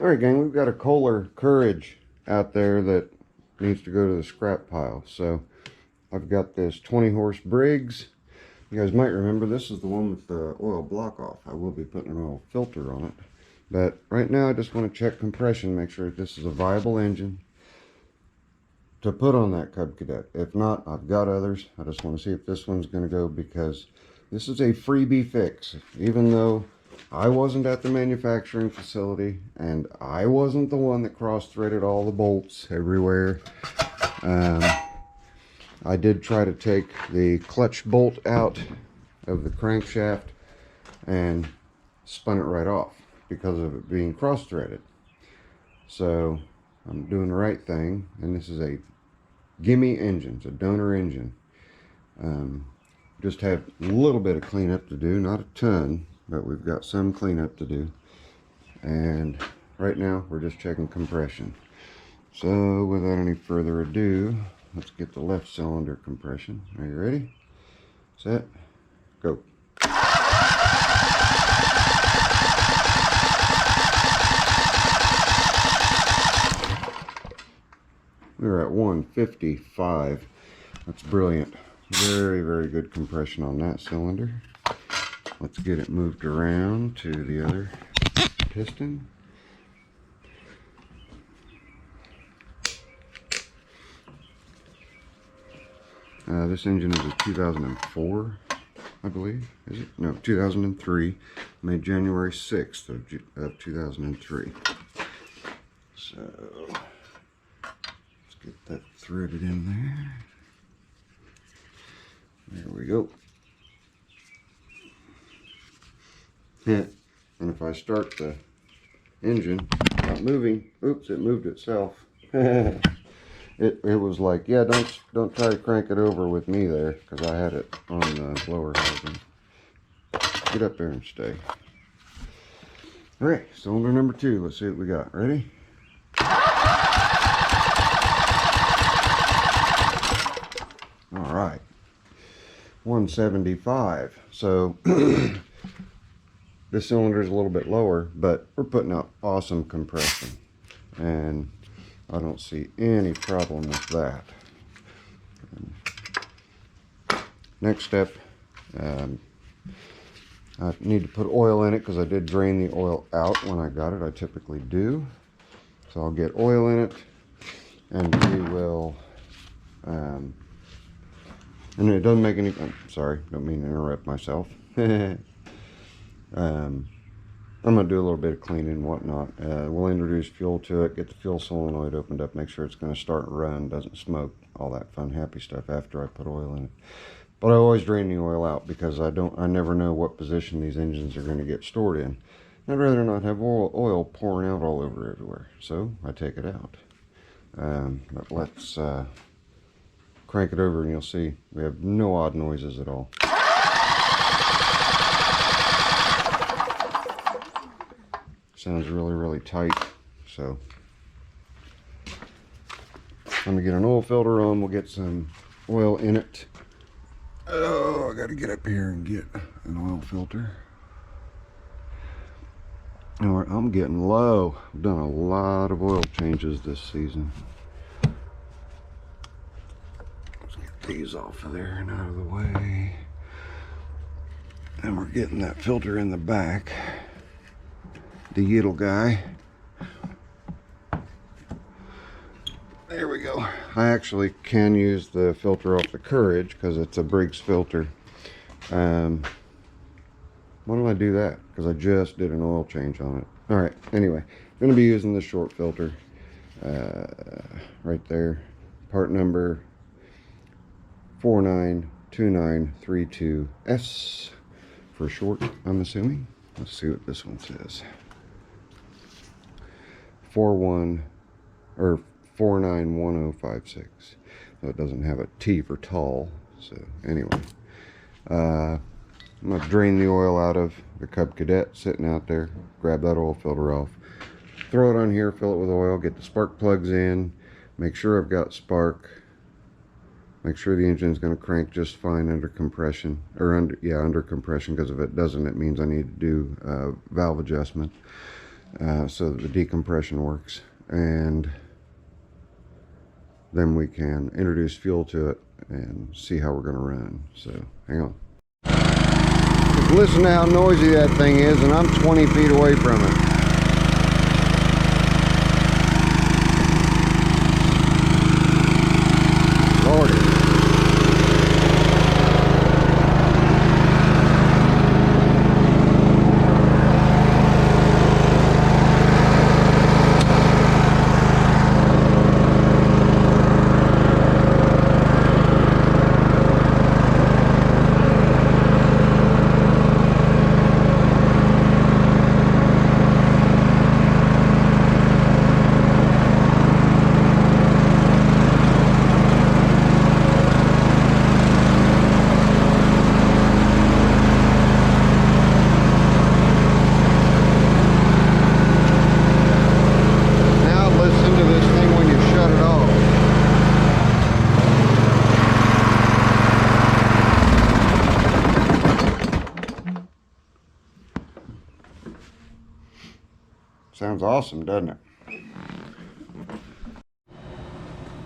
Alright gang, we've got a Kohler Courage out there that needs to go to the scrap pile. So I've got this 20 horse Briggs. You guys might remember this is the one with the oil block off. I will be putting an oil filter on it. But right now I just want to check compression, make sure that this is a viable engine to put on that Cub Cadet. If not, I've got others. I just want to see if this one's going to go, because this is a freebie fix. Even though I wasn't at the manufacturing facility and I wasn't the one that cross-threaded all the bolts everywhere. I did try to take the clutch bolt out of the crankshaft and spun it right off because of it being cross-threaded. So I'm doing the right thing, and this is a gimme engine. It's a donor engine. Just have a little bit of cleanup to do, not a ton, but we've got some cleanup to do. And right now we're just checking compression. So without any further ado, let's get the left cylinder compression. Are you ready? Set, go. We're at 155. That's brilliant. Very, very good compression on that cylinder. Let's get it moved around to the other piston. This engine is a 2004, I believe. Is it? No, 2003. Made January 6th of 2003. So let's get that threaded in there. There we go. Yeah. And if I start the engine not moving, oops, it moved itself. It was like, yeah, don't try to crank it over with me there, because I had it on the blower housing. Get up there and stay. All right, cylinder number 2. Let's see what we got. Ready? All right, 175. So this cylinder is a little bit lower, but we're putting out awesome compression, and I don't see any problem with that. Next step, I need to put oil in it, because I did drain the oil out when I got it. I typically do. So I'll get oil in it, and we will, and it doesn't make any, I'm sorry, don't mean to interrupt myself. I'm going to do a little bit of cleaning and whatnot. We'll introduce fuel to it, get the fuel solenoid opened up, make sure it's going to start and run, doesn't smoke, all that fun, happy stuff after I put oil in it. But I always drain the oil out, because I never know what position these engines are going to get stored in. I'd rather not have oil pouring out all over everywhere, so I take it out. But let's crank it over, and you'll see we have no odd noises at all. Sounds really, really tight. So let me get an oil filter on. We'll get some oil in it. Oh, I got to get up here and get an oil filter. All right, I'm getting low. I've done a lot of oil changes this season. Let's get these off of there and out of the way. And we're getting that filter in the back. The Yiddle guy. There we go. I actually can use the filter off the Courage because it's a Briggs filter. Why don't I do that? Because I just did an oil change on it. Alright, anyway, I'm going to be using the short filter right there. Part number 492932S for short, I'm assuming. Let's see what this one says. 491056. So it doesn't have a T for tall. So anyway, I'm going to drain the oil out of the Cub Cadet sitting out there, grab that oil filter off, throw it on here, fill it with oil, get the spark plugs in, make sure I've got spark, make sure the engine's going to crank just fine under compression, or under compression, because if it doesn't, it means I need to do valve adjustment. so that the decompression works, and then we can introduce fuel to it and see how we're going to run. So hang on. Just listen to how noisy that thing is, and I'm 20 feet away from it. Lordy. Sounds awesome, doesn't it?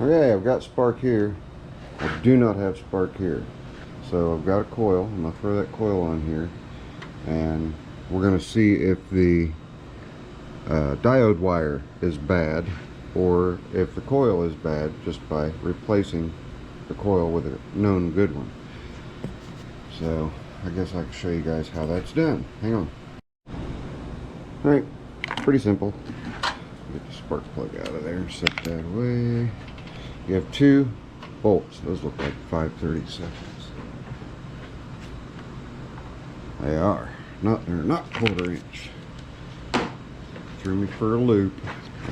Okay, I've got spark here. I do not have spark here. So I've got a coil. I'm going to throw that coil on here. And we're going to see if the diode wire is bad, or if the coil is bad, just by replacing the coil with a known good one. So I guess I can show you guys how that's done. Hang on. Alright. Pretty simple. Get the spark plug out of there, set that away. You have two bolts. Those look like 5/32. They are. They're not 1/4 inch. Threw me for a loop.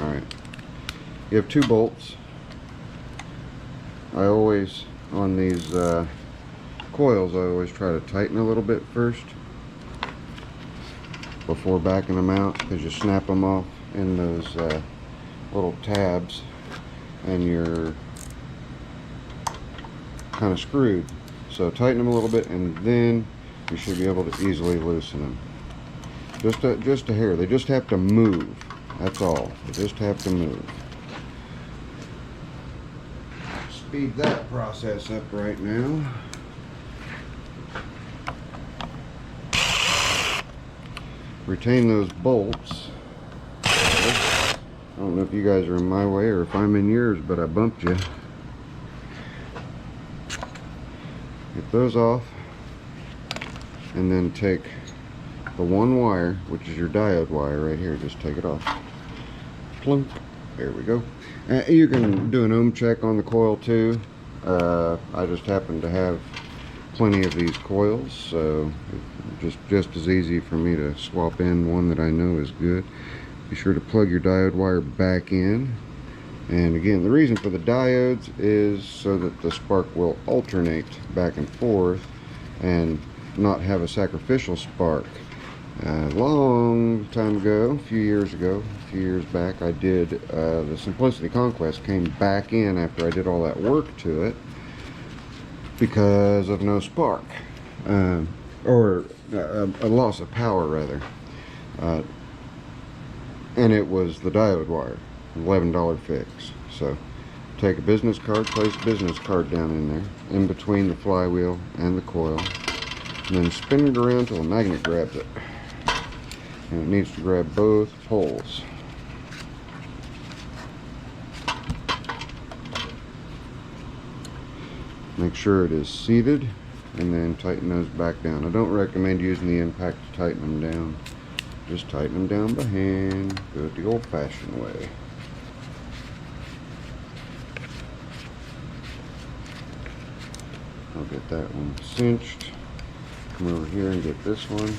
Alright. You have two bolts. I always, on these coils, I always try to tighten a little bit first before backing them out, because you snap them off in those little tabs and you're kind of screwed. So tighten them a little bit, and then you should be able to easily loosen them. Just a hair. They just have to move. That's all. They just have to move. Speed that process up right now. Retain those bolts. I don't know if you guys are in my way or if I'm in yours, but I bumped you. Get those off, and then take the one wire, which is your diode wire right here. Just take it off. Plunk. There we go. You can do an ohm check on the coil too. I just happen to have plenty of these coils, so just as easy for me to swap in one that I know is good. Be sure to plug your diode wire back in. And again, the reason for the diodes is so that the spark will alternate back and forth and not have a sacrificial spark. A long time ago, a few years back, I did the Simplicity Conquest came back in after I did all that work to it because of no spark, or a loss of power rather, and it was the diode wire, $11 fix. So take a business card, place a business card down in there in between the flywheel and the coil, and then spin it around till the magnet grabs it, and it needs to grab both poles. Make sure it is seated, and then tighten those back down. I don't recommend using the impact to tighten them down. Just tighten them down by hand. Do it the old-fashioned way. I'll get that one cinched. Come over here and get this one.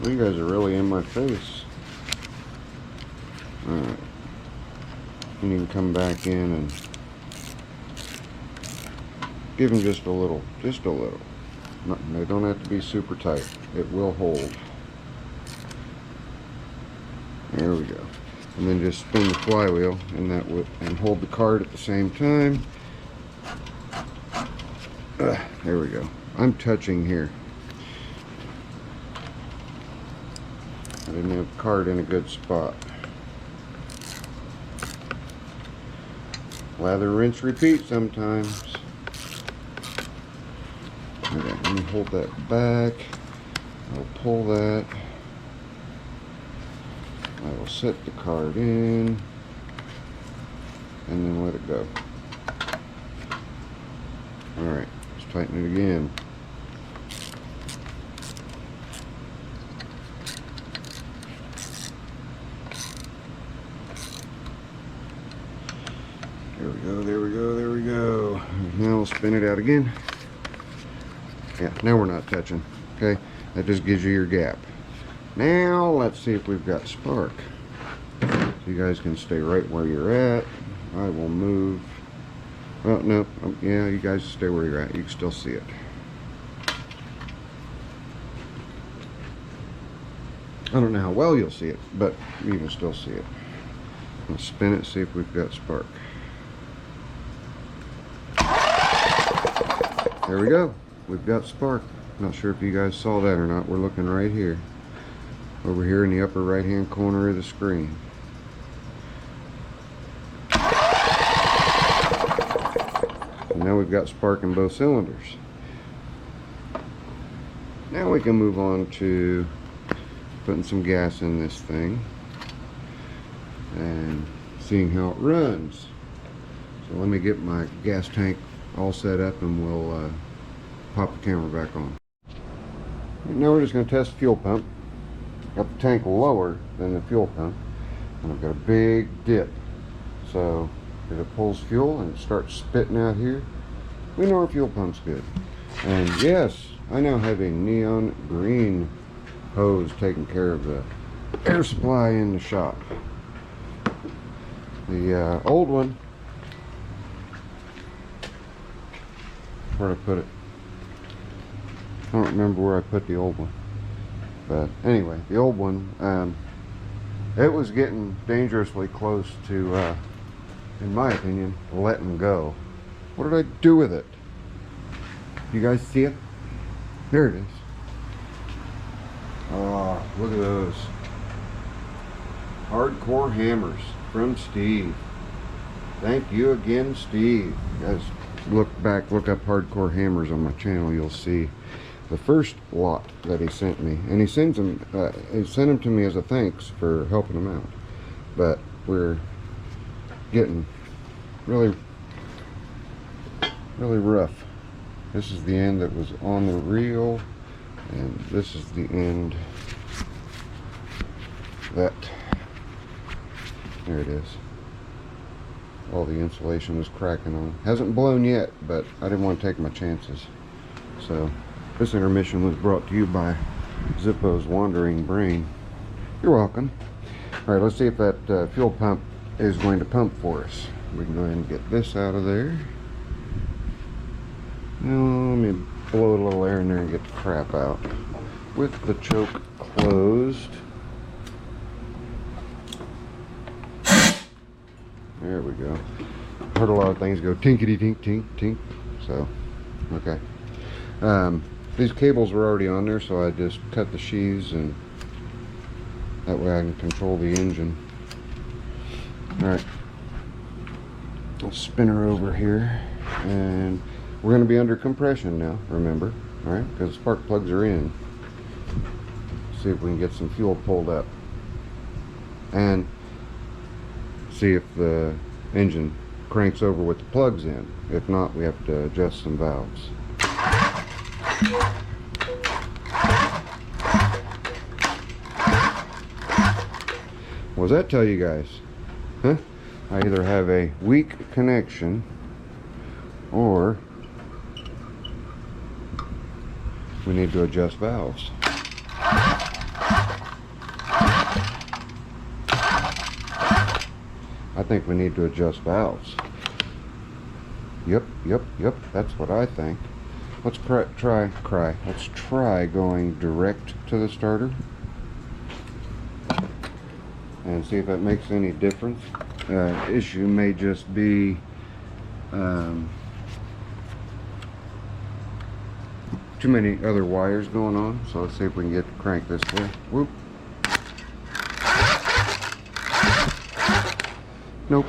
Well, you guys are really in my face. Alright. And you can come back in and give them just a little. They don't have to be super tight. It will hold. There we go. And then just spin the flywheel, and that would, and hold the card at the same time. There we go. I'm touching here. I didn't have the card in a good spot. Lather, rinse, repeat sometimes. Okay, let me hold that back. I'll pull that. I will set the card in and then let it go. Alright, let's tighten it again. There we go, there we go, there we go. Now we'll spin it out again. Yeah, now we're not touching. Okay, that just gives you your gap. Now let's see if we've got spark. So you guys can stay right where you're at. I will move. Well, no, yeah, you guys stay where you're at. You can still see it. I don't know how well you'll see it, but you can still see it. Let's spin it, see if we've got spark. There we go. We've got spark. Not sure if you guys saw that or not. We're looking right here. Over here in the upper right hand corner of the screen. And now we've got spark in both cylinders. Now we can move on to putting some gas in this thing and seeing how it runs. So let me get my gas tank all set up and we'll pop the camera back on. Now we're just going to test the fuel pump. Got the tank lower than the fuel pump and I've got a big dip. So if it pulls fuel and it starts spitting out here, we know our fuel pump's good. And yes, I now have a neon green hose taking care of the air supply in the shop. The old one, where'd I put it? I don't remember where I put the old one. But anyway, the old one, it was getting dangerously close to, in my opinion, letting go. What did I do with it? You guys see it? There it is. Oh, look at those. Hardcore hammers from Steve. Thank you again, Steve. You guys look up hardcore hammers on my channel, you'll see the first lot that he sent me. And he sent them to me as a thanks for helping him out. But we're getting really rough. This is the end that was on the reel, and this is the end that, there it is. All the insulation was cracking on. Hasn't blown yet, but I didn't want to take my chances. So this intermission was brought to you by Zippo's Wandering Brain. You're welcome. All right, let's see if that fuel pump is going to pump for us. We can go ahead and get this out of there. Now let me blow a little air in there and get the crap out. With the choke closed. There we go. Heard a lot of things go tinkety tink tink tink. So, okay. These cables were already on there, so I just cut the sheaves, and that way I can control the engine. Alright. Let's spin her over here, and we're going to be under compression now, remember, alright, because spark plugs are in. See if we can get some fuel pulled up, and see if the engine cranks over with the plugs in. If not, we have to adjust some valves. What does that tell you guys? Huh? I either have a weak connection or we need to adjust valves. I think we need to adjust valves. Yep, that's what I think. Let's let's try going direct to the starter and see if that makes any difference. Issue may just be too many other wires going on. So let's see if we can get to crank this way. Whoop. Nope.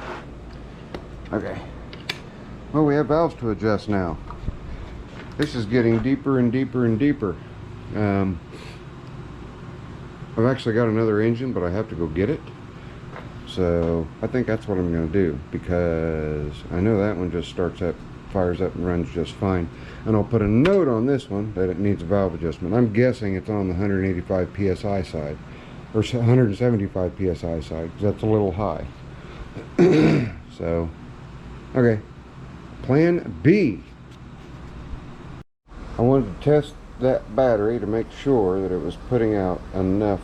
Okay. Well, we have valves to adjust now. This is getting deeper and deeper and deeper. I've actually got another engine, but I have to go get it. So I think that's what I'm going to do, because I know that one just starts up, fires up and runs just fine. And I'll put a note on this one that it needs a valve adjustment. I'm guessing it's on the 185 psi side, or 175 psi side, because that's a little high. So, okay. Plan B. I wanted to test that battery to make sure that it was putting out enough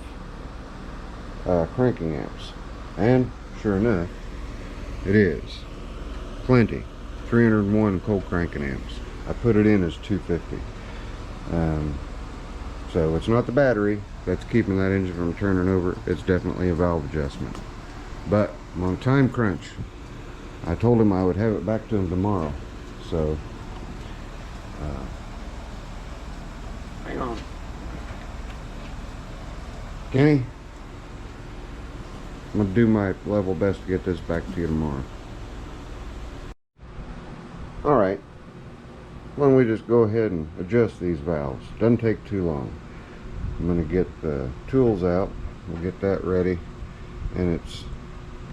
cranking amps. And sure enough, it is. Plenty. 301 cold cranking amps. I put it in as 250. So it's not the battery that's keeping that engine from turning over. It's definitely a valve adjustment. But I'm on a time crunch. I told him I would have it back to him tomorrow. So, hang on. Kenny, I'm going to do my level best to get this back to you tomorrow. Alright. Why don't we just go ahead and adjust these valves. Doesn't take too long. I'm going to get the tools out. We'll get that ready. And it's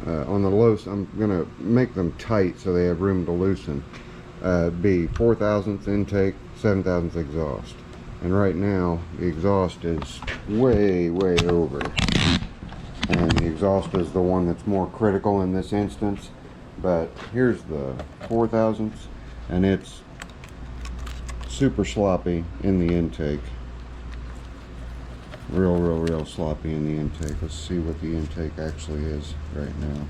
on the low, I'm going to make them tight so they have room to loosen. Be 4 thousandths intake, 7 thousandths exhaust. And right now, the exhaust is way over. And the exhaust is the one that's more critical in this instance. But here's the 4 thousandths, and it's super sloppy in the intake. Real sloppy in the intake. Let's see what the intake actually is right now.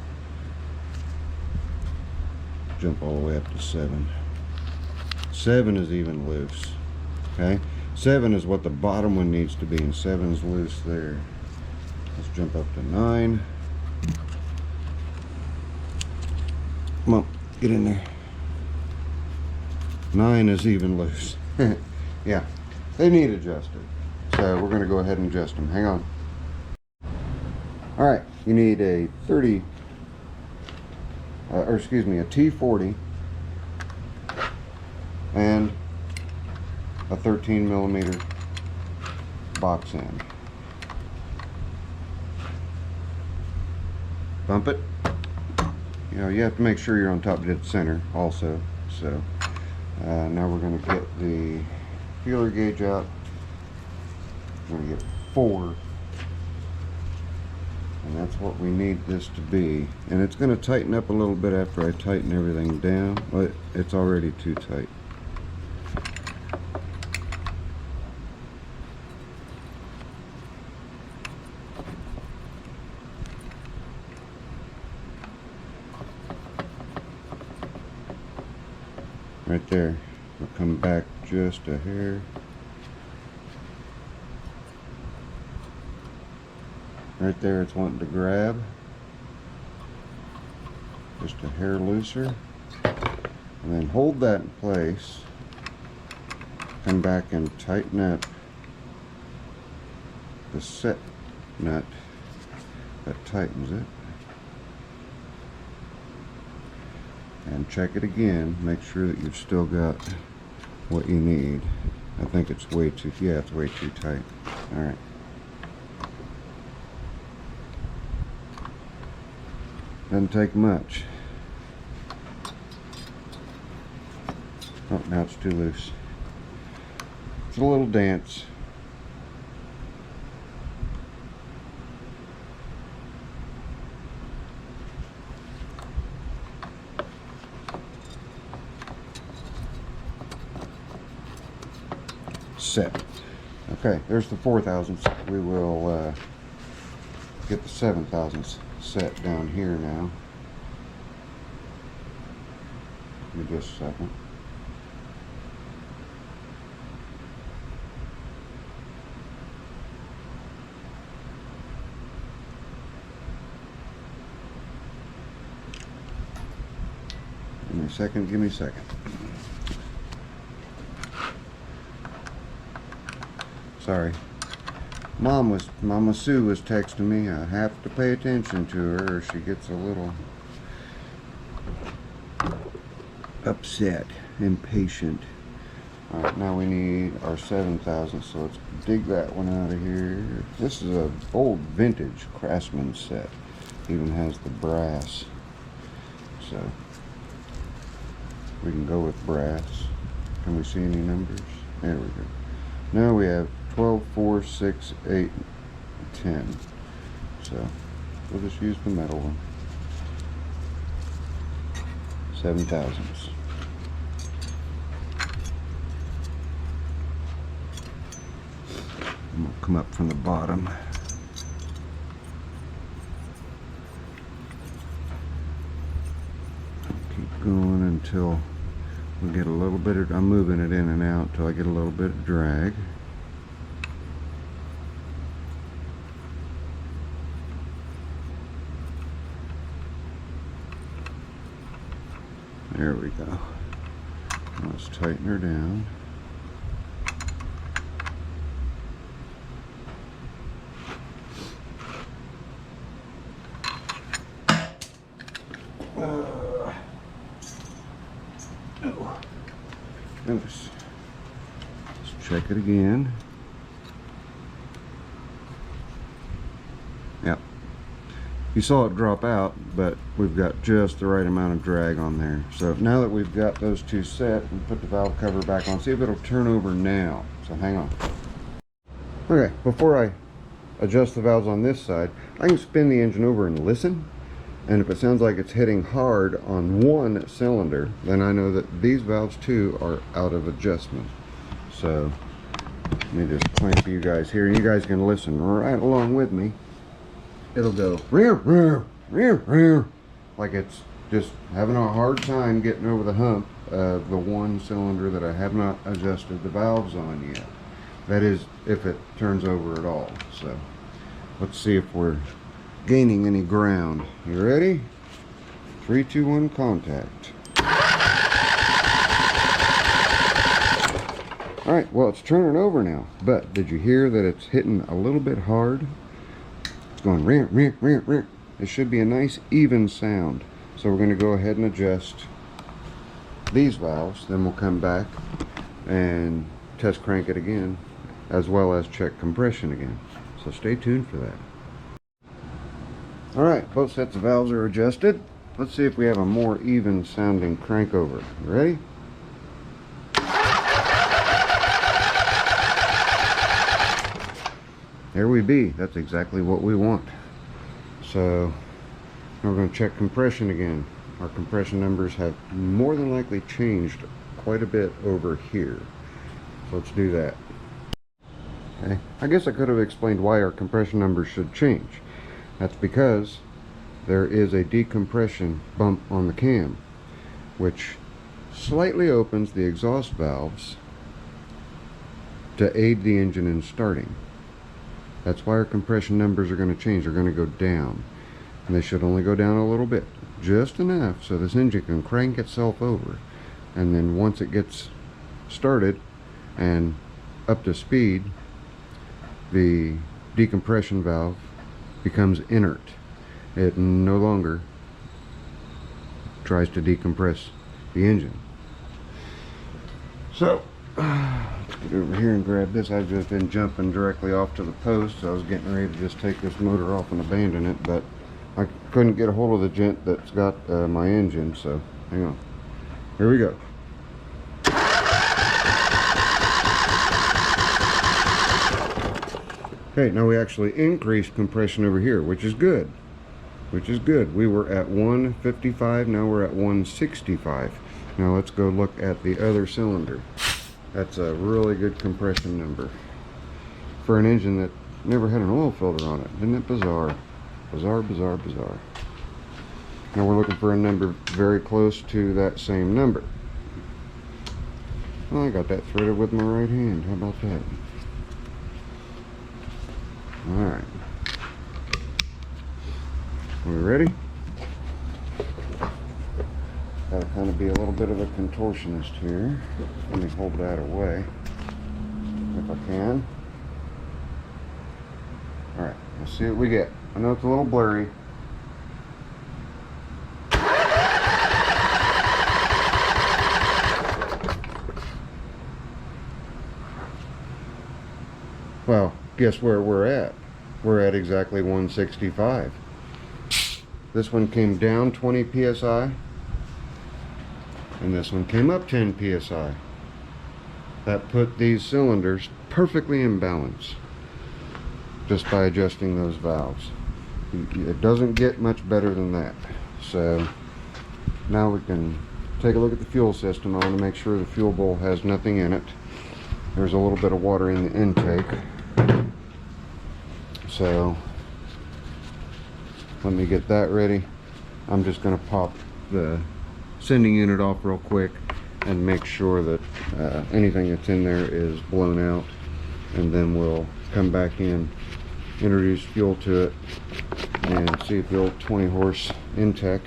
Jump all the way up to 7. 7 is even loose. Okay? 7 is what the bottom one needs to be, and 7 is loose there. Let's jump up to 9. Come on, get in there. 9 is even loose. Yeah, they need adjusted. So we're going to go ahead and adjust them. Hang on. Alright, you need a 30, or excuse me, a T40 and a 13 millimeter box end. Bump it. You know, you have to make sure you're on top of dead center also. So now we're going to get the feeler gauge out. We're going to get 4, and that's what we need this to be. And it's going to tighten up a little bit after I tighten everything down, but it's already too tight. Right there. We'll come back just a hair. Right there, it's wanting to grab. Just a hair looser. And then hold that in place. Come back and tighten up the set nut that tightens it. And check it again. Make sure that you've still got what you need. I think it's way too, yeah, it's way too tight. Alright. Doesn't take much. Oh, now it's too loose. It's a little dance. Set. Okay, there's the 4 thousandths. We will get the 7 thousandths set down here now. Give me just a second. Give me a second, give me a second. Sorry. Mama Sue was texting me. I have to pay attention to her or she gets a little upset, impatient. Alright, now we need our 7,000, so let's dig that one out of here. This is a old vintage Craftsman set. Even has the brass. So we can go with brass. Can we see any numbers? There we go. Now we have 12, 4, 6, 8, 10. So we'll just use the metal one. 7,000s. I'm gonna come up from the bottom. Keep going until we get a little bit of, I'm moving it in and out until I get a little bit of drag. There we go. Let's tighten her down. Notice. Let's check it again. Yep. You saw it drop out, but we've got just the right amount of drag on there. So now that we've got those two set, we put the valve cover back on. See if it'll turn over now. So hang on. Okay, before I adjust the valves on this side, I can spin the engine over and listen. And if it sounds like it's hitting hard on one cylinder, then I know that these valves too are out of adjustment. So let me just clamp you guys here, and you guys can listen right along with me. It'll go rear, rear, rear, rear, like it's just having a hard time getting over the hump of the one cylinder that I have not adjusted the valves on yet. That is, if it turns over at all. So let's see if we're gaining any ground. You ready? 3, 2, 1, contact. Alright, well, it's turning over now, but did you hear that it's hitting a little bit hard? It's going rear, rear, rear, rear. It should be a nice even sound. So we're going to go ahead and adjust these valves, then we'll come back and test crank it again, as well as check compression again. So stay tuned for that. Alright, both sets of valves are adjusted. Let's see if we have a more even sounding crank over. You ready? There we be. That's exactly what we want. So now we're going to check compression again. Our compression numbers have more than likely changed quite a bit over here. So let's do that. Okay. I guess I could have explained why our compression numbers should change. That's because there is a decompression bump on the cam, which slightly opens the exhaust valves to aid the engine in starting. That's why our compression numbers are going to change. They're going to go down. And they should only go down a little bit, just enough so this engine can crank itself over. And then once it gets started and up to speed, the decompression valve becomes inert. It no longer tries to decompress the engine. So let's get over here and grab this. I've just been jumping directly off to the post, so I was getting ready to just take this motor off and abandon it, but I couldn't get a hold of the gent that's got my engine, so hang on. Here we go. Okay, now we actually increased compression over here, which is good. We were at 155, now we're at 165. Now let's go look at the other cylinder. That's a really good compression number for an engine that never had an oil filter on it. Isn't it bizarre? Bizarre, bizarre, bizarre. Now we're looking for a number very close to that same number. Well, I got that threaded with my right hand. How about that? Alright. Are we ready? Gotta kind of be a little bit of a contortionist here. Let me hold that away if I can. Alright, let's see what we get. I know it's a little blurry. guess where we're at? We're at exactly 165. This one came down 20 psi, and this one came up 10 psi. That put these cylinders perfectly in balance just by adjusting those valves. It doesn't get much better than that. So now we can take a look at the fuel system. I want to make sure the fuel bowl has nothing in it. There's a little bit of water in the intake. So let me get that ready. I'm just going to pop the sending unit off real quick and make sure that anything that's in there is blown out, and then we'll come back in, introduce fuel to it, and see if the old 20 horse Intek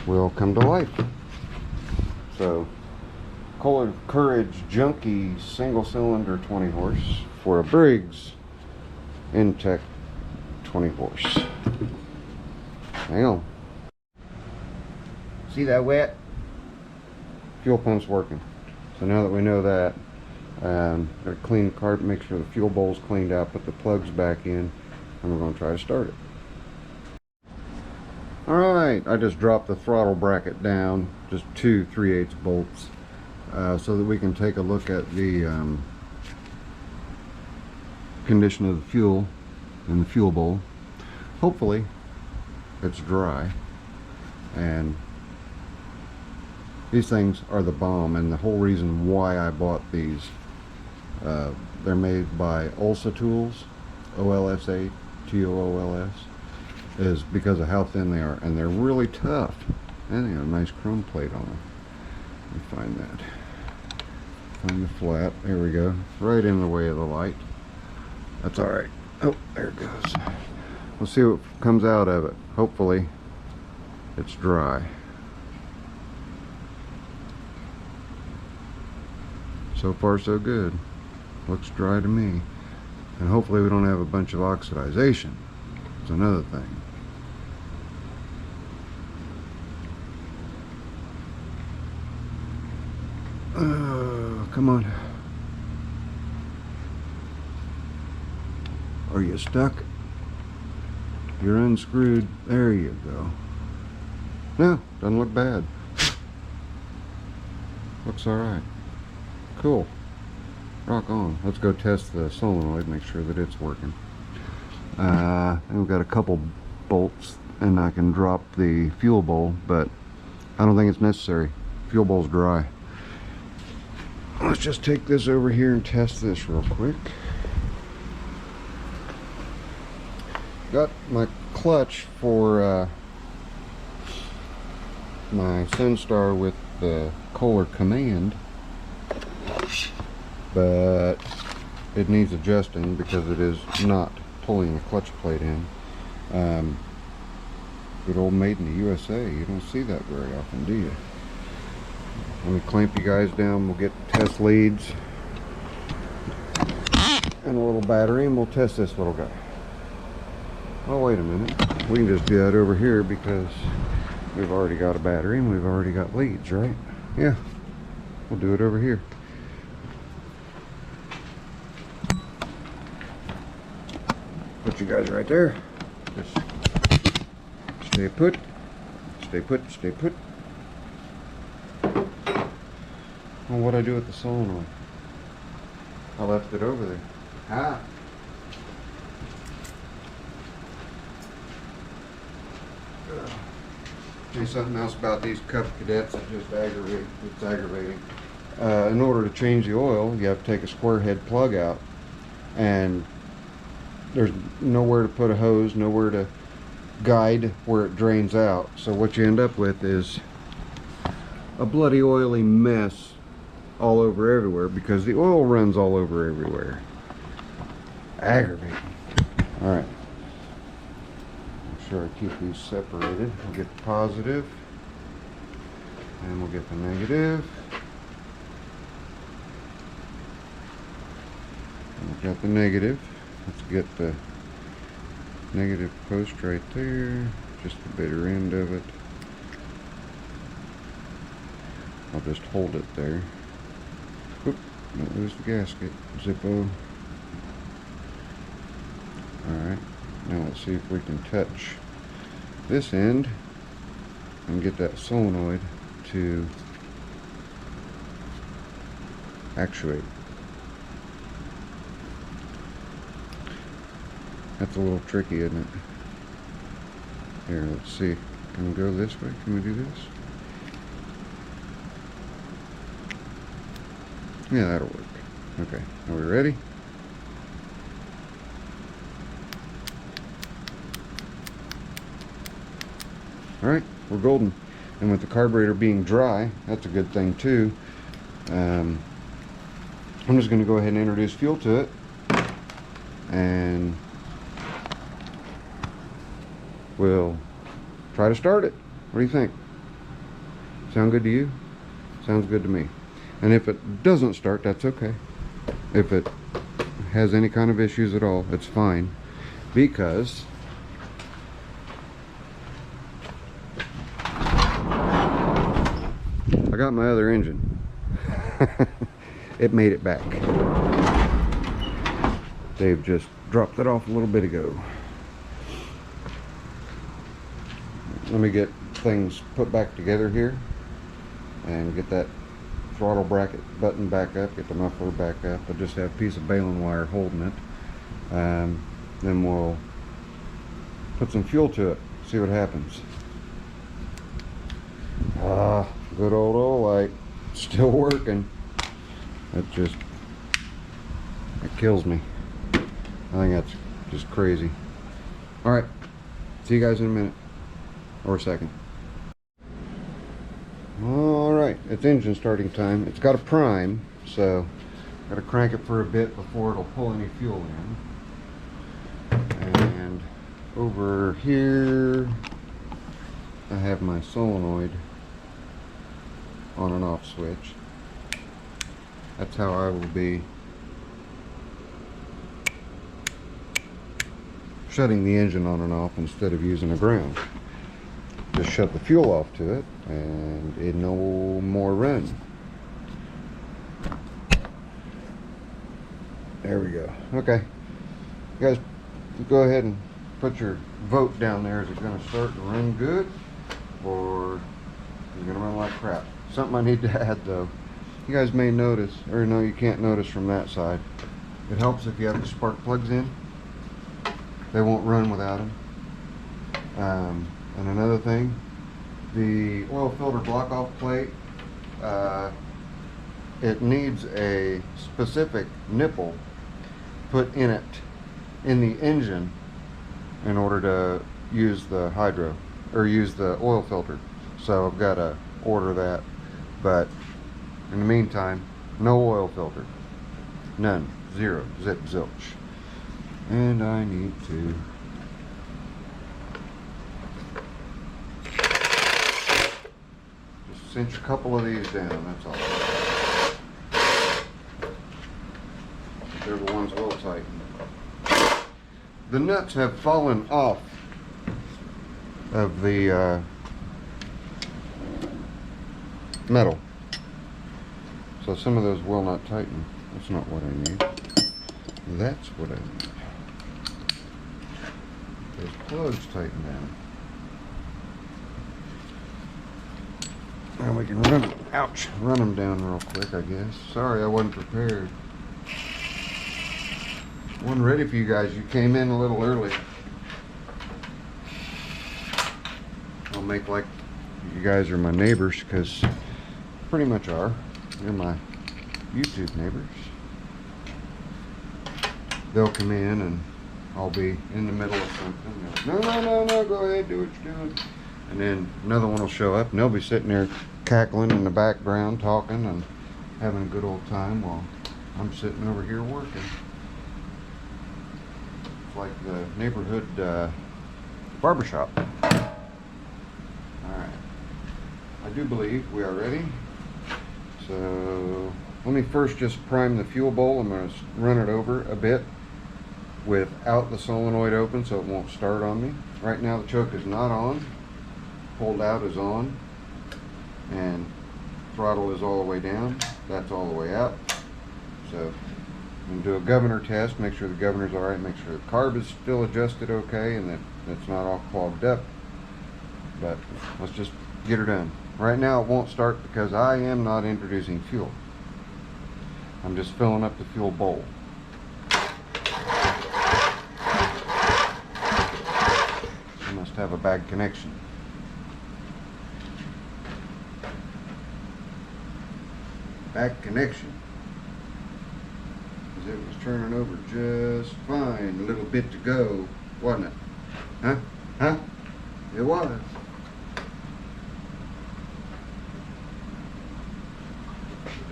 will come to life. So Kohler Courage Junkie single cylinder 20 horse for a Briggs Intek 20 horse. Hang on. See that wet? Fuel pump's working. So now that we know that, gotta clean the carb, make sure the fuel bowl's cleaned out, put the plugs back in, and we're going to try to start it. Alright, I just dropped the throttle bracket down, just 2 3/8 bolts, so that we can take a look at the condition of the fuel in the fuel bowl. Hopefully it's dry, and these things are the bomb, and the whole reason why I bought these, they're made by Olsa Tools, OLSA TOOLS, is because of how thin they are, and they're really tough, and they got a nice chrome plate on them. Let me find that. Find the flat. There we go. Right in the way of the light. That's all right. Oh, there it goes. We'll see what comes out of it. Hopefully it's dry. So far so good. Looks dry to me. And hopefully we don't have a bunch of oxidization. That's another thing. Come on. Are you stuck? You're unscrewed. There you go. No, doesn't look bad. Looks alright. Cool. Rock on. Let's go test the solenoid, make sure that it's working. And we've got a couple bolts, and I can drop the fuel bowl, but I don't think it's necessary. Fuel bowl's dry. Let's just take this over here and test this real quick. Got my clutch for my Sunstar with the Kohler command, but it needs adjusting because it is not pulling the clutch plate in. Good old made in the USA. You don't see that very often, do you? Let me clamp you guys down. We'll get test leads and a little battery, and we'll test this little guy. Oh, wait a minute. We can just do that over here because we've already got a battery and we've already got leads, right? Yeah, we'll do it over here. Put you guys right there. Just stay put, stay put, stay put. Well, what'd I do with the solenoid? I left it over there. Ah. And something else about these cup cadets that just aggravate. It's aggravating. In order to change the oil, you have to take a square head plug out, and there's nowhere to put a hose, nowhere to guide where it drains out. So what you end up with is a bloody oily mess all over everywhere because the oil runs all over everywhere. Aggravating. All right. Make sure I keep these separated. We'll get the positive and we'll get the negative. And we've got the negative. Let's get the negative post right there, just the bitter end of it. I'll just hold it there. Oop, don't lose the gasket. Zippo. Now let's see if we can touch this end and get that solenoid to actuate. That's a little tricky, isn't it? Here, let's see. Can we go this way? Can we do this? Yeah, that'll work. Okay, are we ready? Alright, we're golden. And with the carburetor being dry, that's a good thing too. I'm just going to go ahead and introduce fuel to it. And we'll try to start it. What do you think? Sound good to you? Sounds good to me. And if it doesn't start, that's okay. If it has any kind of issues at all, it's fine, because I got my other engine. It made it back. Dave just dropped it off a little bit ago. Let me get things put back together here and get that throttle bracket button back up, get the muffler back up. I just have a piece of baling wire holding it. Then we'll put some fuel to it, see what happens. Good old oil light, still working. It kills me. I think that's just crazy. Alright, see you guys in a minute, or a second. Alright, it's engine starting time. It's got a prime, so got to crank it for a bit before it'll pull any fuel in. And over here I have my solenoid on and off switch. That's how I will be shutting the engine on and off instead of using a ground. Just shut the fuel off to it and it no more run. There we go. Okay, you guys go ahead and put your vote down there. Is it going to start and run good, or is it going to run like crap? Something I need to add though. You guys may notice, or no, you can't notice from that side. It helps if you have the spark plugs in. They won't run without them. And another thing, the oil filter block off plate, it needs a specific nipple put in it, in the engine, in order to use the hydro, or use the oil filter. So I've got to order that. But in the meantime, no oil filter. None. Zero. Zip zilch. And I need to just cinch a couple of these down, that's all. They're the ones well tightened. The nuts have fallen off of the metal, so some of those will not tighten. That's not what I need. That's what I need. Those plugs tighten down. And we can run them, ouch, run them down real quick, I guess. Sorry, I wasn't prepared. Wasn't ready for you guys. You came in a little early. I'll make like you guys are my neighbors, because pretty much are. You're my YouTube neighbors. They'll come in and I'll be in the middle of something. No, go ahead, do what you're doing. And then another one will show up and they'll be sitting there cackling in the background, talking and having a good old time while I'm sitting over here working. It's like the neighborhood barbershop. Alright. I do believe we are ready. So let me first just prime the fuel bowl. I'm going to run it over a bit without the solenoid open so it won't start on me. Right now the choke is not on. Pulled out is on. And throttle is all the way down. That's all the way up. So and do a governor test, make sure the governor's alright, make sure the carb is still adjusted okay and that it's not all clogged up. But let's just get her done. Right now it won't start because I am not introducing fuel. I'm just filling up the fuel bowl. I must have a bad connection. Bad connection. Because it was turning over just fine. A little bit to go, wasn't it? Huh? Huh? It was.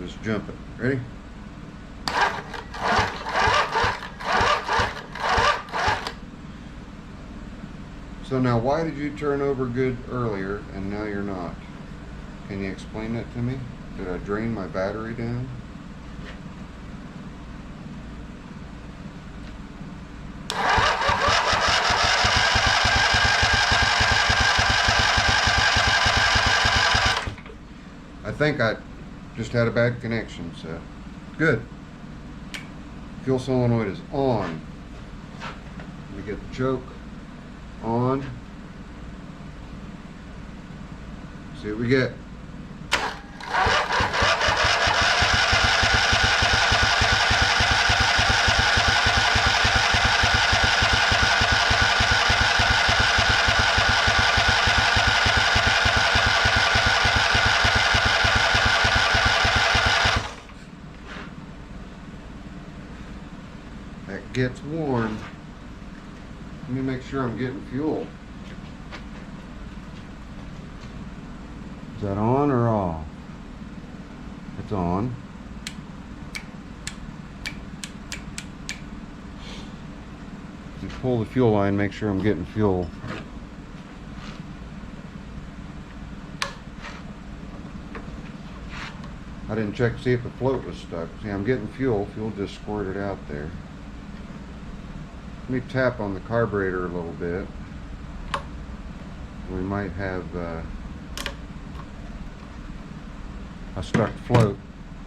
Just jump it. Ready? So now, why did you turn over good earlier and now you're not? Can you explain that to me? Did I drain my battery down? I think I just had a bad connection, so good. Fuel solenoid is on. Let me get the choke on. See what we get. That gets warm. Let me make sure I'm getting fuel. Is that on or off? It's on. You pull the fuel line, make sure I'm getting fuel. I didn't check to see if the float was stuck. See, I'm getting fuel. Fuel just squirted out there. Let me tap on the carburetor a little bit. We might have a stuck float.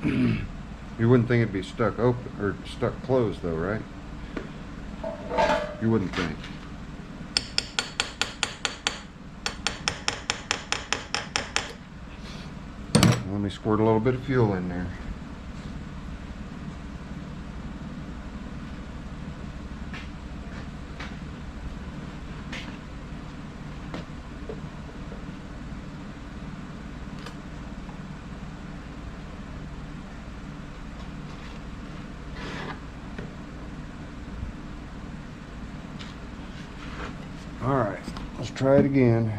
You wouldn't think it'd be stuck open or stuck closed though, right? You wouldn't think. Let me squirt a little bit of fuel in there. All right, let's try it again.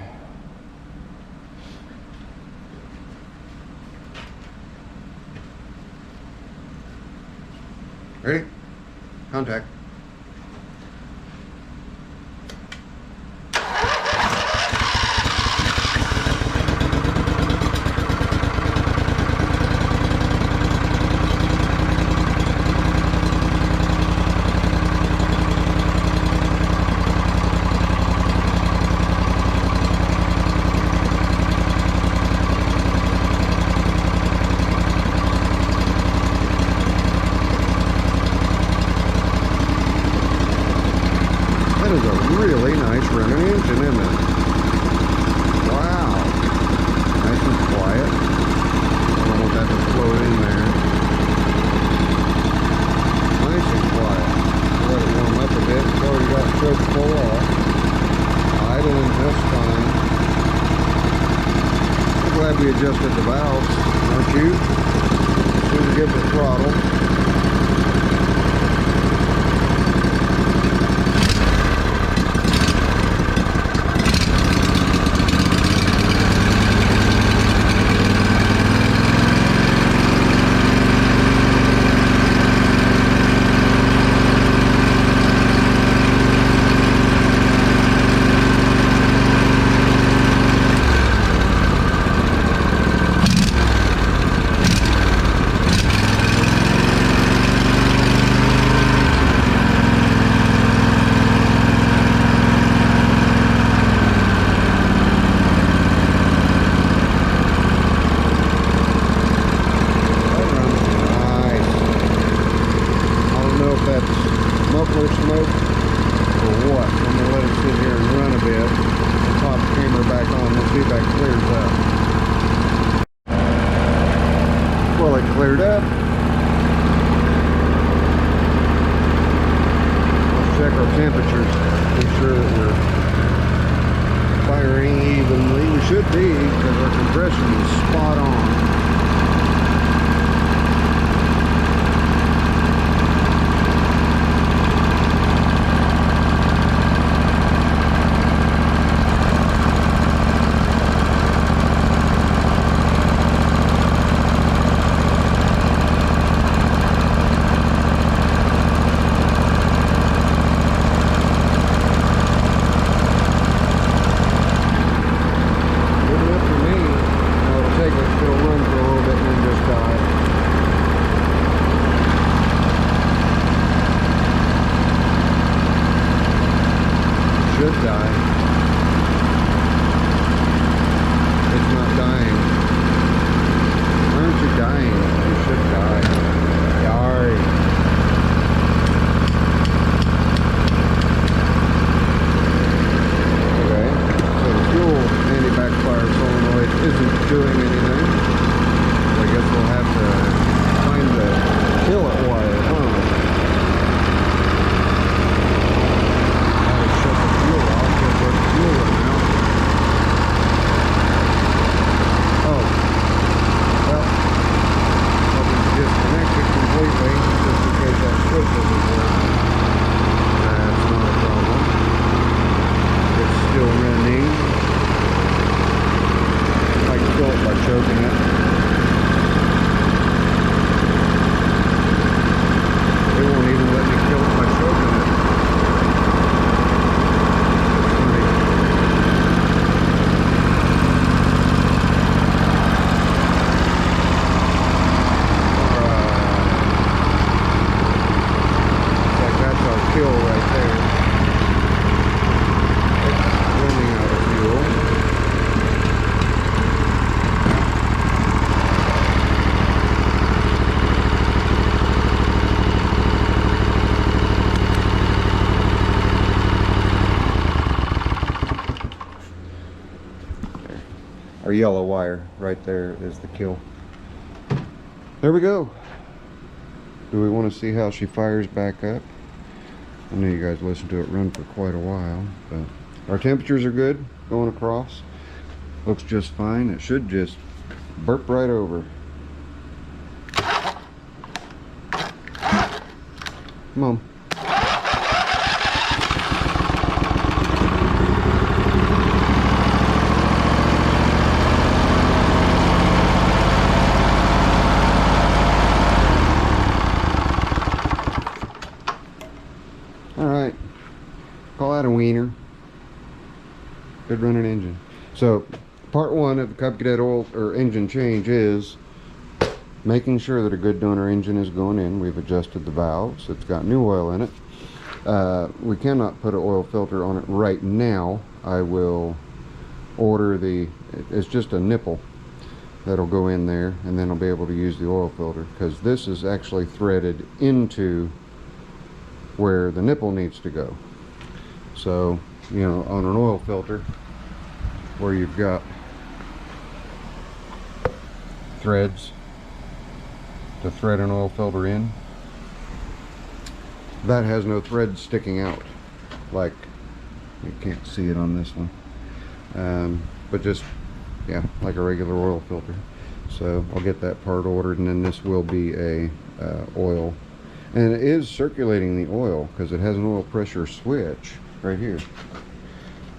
Ready? Contact. That is a really nice running engine, isn't it? Wow. Nice and quiet. I don't want that to float in there. Nice and quiet. Let it warm up a bit. It's already got choke full off. Idling just fine. I'm glad we adjusted the valves, aren't you? As soon as we get the throttle. be because our compression is spot on. Our yellow wire right there is the kill. There we go. Do we want to see how she fires back up? I know you guys listened to it run for quite a while, but our temperatures are good going across. Looks just fine. It should just burp right over. Come on. Alright, call that a wiener. Good running engine. So, part one of the Cadet oil or engine change is making sure that a good donor engine is going in. We've adjusted the valves. It's got new oil in it. We cannot put an oil filter on it right now. I will order it's just a nipple that'll go in there, and then I'll be able to use the oil filter, because this is actually threaded into where the nipple needs to go. So, you know, on an oil filter where you've got threads to thread an oil filter in, that has no threads sticking out, like you can't see it on this one, but just, yeah, like a regular oil filter. So I'll get that part ordered, and then this will be a oil, and it is circulating the oil because it has an oil pressure switch right here.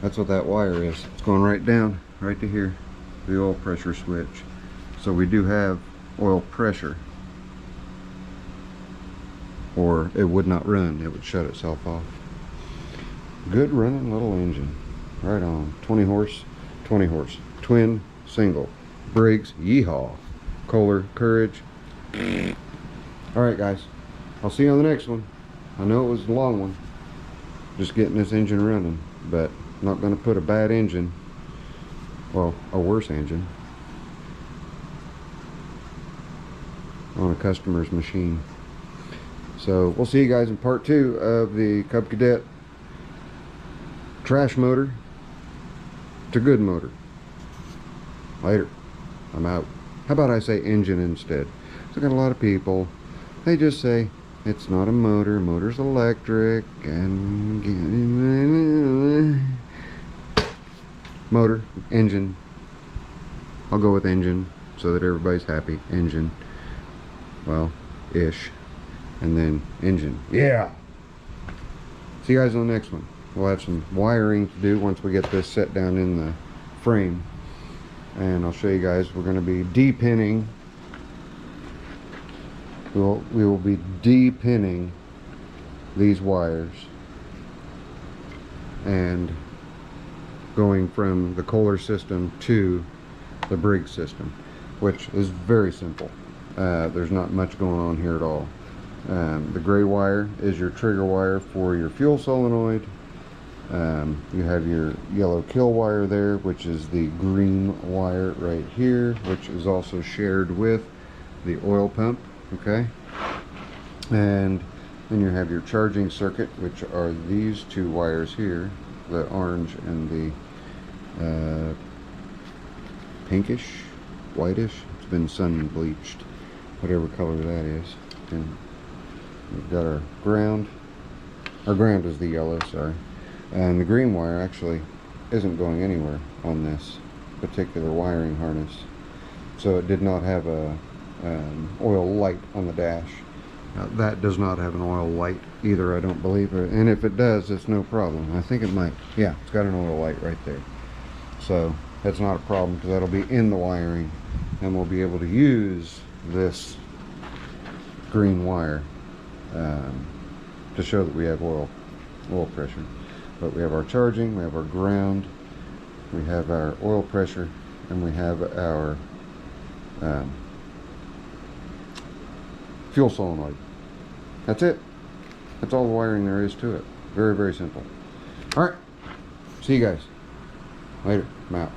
That's what that wire is. It's going right down right to here, the oil pressure switch. So we do have oil pressure, or it would not run, it would shut itself off. Good running little engine, right on. 20 horse, twin single Briggs, yeehaw. Kohler, Courage. All right guys, I'll see you on the next one. I know it was a long one, just getting this engine running, but I'm not going to put a bad engine, well, a worse engine, on a customer's machine. So we'll see you guys in part 2 of the Cadet trash motor to good motor. Later. I'm out. How about I say engine instead? So I got a lot of people, they just say it's not a motor, motor's electric, and motor, engine, I'll go with engine so that everybody's happy. Engine, well, ish, and then engine. Yeah. See you guys on the next one. We'll have some wiring to do once we get this set down in the frame, and I'll show you guys. We're going to be de-pinning. We will be de-pinning these wires and going from the Kohler system to the Briggs system, which is very simple. There's not much going on here at all. The gray wire is your trigger wire for your fuel solenoid. You have your yellow kill wire there, which is the green wire right here, which is also shared with the oil pump. Okay, and then you have your charging circuit, which are these two wires here, the orange and the pinkish, whitish. It's been sun bleached, whatever color that is. And we've got our ground. Our ground is the yellow, sorry. And the green wire actually isn't going anywhere on this particular wiring harness. So it did not have a oil light on the dash. That does not have an oil light either, I don't believe. And if it does, it's no problem. I think it might. Yeah, it's got an oil light right there. So that's not a problem, because that'll be in the wiring, and we'll be able to use this green wire to show that we have oil pressure. But we have our charging, we have our ground, we have our oil pressure, and we have our fuel solenoid. That's it. That's all the wiring there is to it. Very, very simple. Alright. See you guys. Later. I'm out.